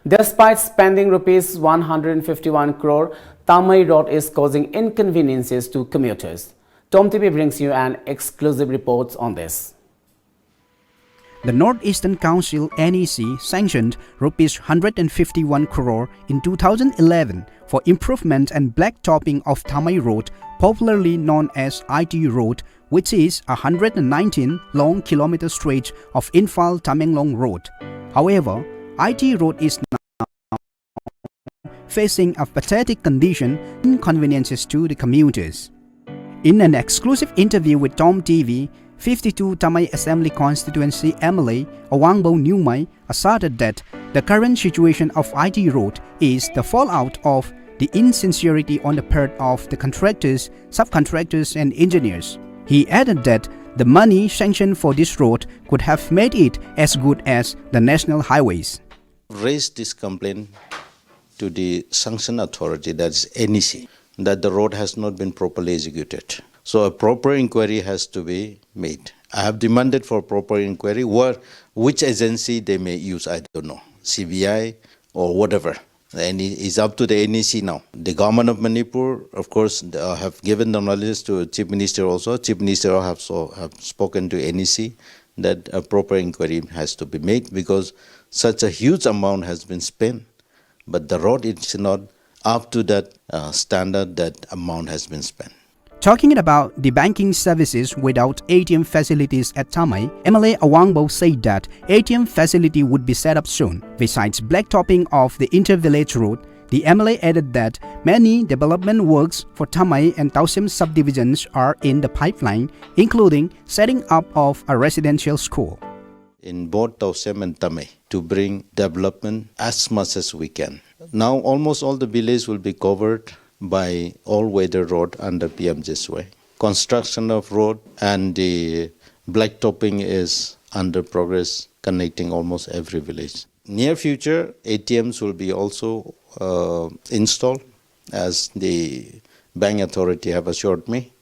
Despite spending rupees 151 crore, Tamei Road is causing inconveniences to commuters. TOMTV brings you an exclusive report on this. The Northeastern Council NEC sanctioned rupees 151 crore in 2011 for improvement and blacktopping of Tamei Road, popularly known as IT Road, which is a 119 long kilometer stretch of Infal Tamenglong Road. However, IT Road is now facing a pathetic condition, inconveniences to the commuters. In an exclusive interview with TOMTV, 52 Tamei Assembly Constituency MLA Awangbo Nyumai asserted that the current situation of IT Road is the fallout of the insincerity on the part of the contractors, subcontractors and engineers. He added that the money sanctioned for this road could have made it as good as the national highways. Raised this complaint to the sanction authority, that is NEC, that the road has not been properly executed. So a proper inquiry has to be made. I have demanded for proper inquiry. Which agency they may use, I don't know, CBI or whatever. It's up to the NEC now. The government of Manipur, of course, have given the knowledge to Chief Minister also. Chief Minister have spoken to NEC that a proper inquiry has to be made because such a huge amount has been spent, but the road is not up to that standard that amount has been spent. Talking about the banking services without ATM facilities at Tamei, MLA Awangbo said that ATM facility would be set up soon. Besides blacktopping of the inter-village road, the MLA added that many development works for Tamei and Tausem subdivisions are in the pipeline, including setting up of a residential school. In both Tausem and Tamei, to bring development as much as we can. Now almost all the villages will be covered by all-weather road under PMJ's way. Construction of road and the blacktopping is under progress, connecting almost every village. Near future, ATMs will be also installed, as the bank authority have assured me.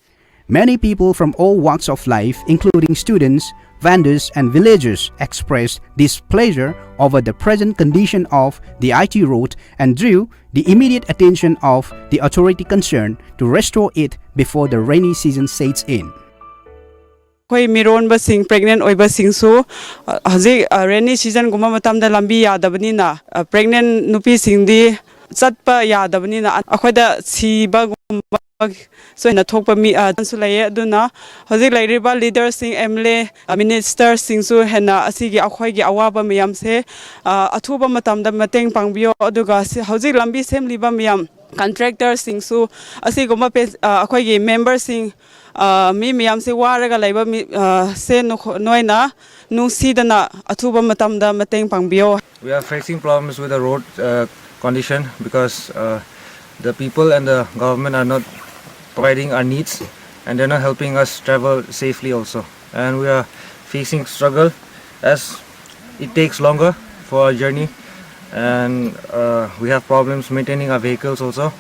Many people from all walks of life, including students, vendors and villagers, expressed displeasure over the present condition of the IT road and drew the immediate attention of the authority concerned to restore it before the rainy season sets in. Miron basing pregnant oi basing so haji rainy season guma matam da lambi yadabani na pregnant nupi sing di chatpa yadabani na akhoida siba guma so na thokpa mi sulai aduna haji lairiba leaders sing MLA ministers sing su hena asigi akhoi gi awaba miyam se athuba matam da mateng pangbiyo aduga haji lambi semliba miyam contractors sing su asiguma akhoi gi members sing mi miyam se waraga laiba se noina nungsidana athuba matam da mateng pangbiyo. We are facing problems with the road condition because the people and the government are not providing our needs and they're not helping us travel safely also, and we are facing struggle as it takes longer for our journey, and we have problems maintaining our vehicles also,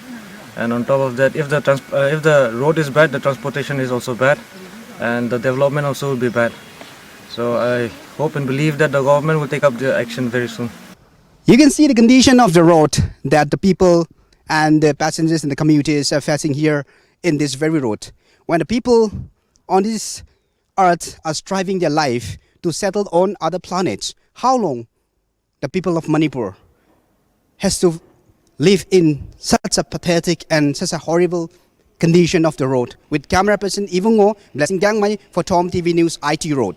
and on top of that, if the road is bad, the transportation is also bad and the development also will be bad. So I hope and believe that the government will take up the action very soon. You can see the condition of the road that the people and the passengers and the commuters are facing here in this very road. When the people on this earth are striving their life to settle on other planets, how long the people of Manipur has to live in such a pathetic and such a horrible condition of the road? With camera person Ivungo, Blessing Dangmai for TOMTV News IT Road.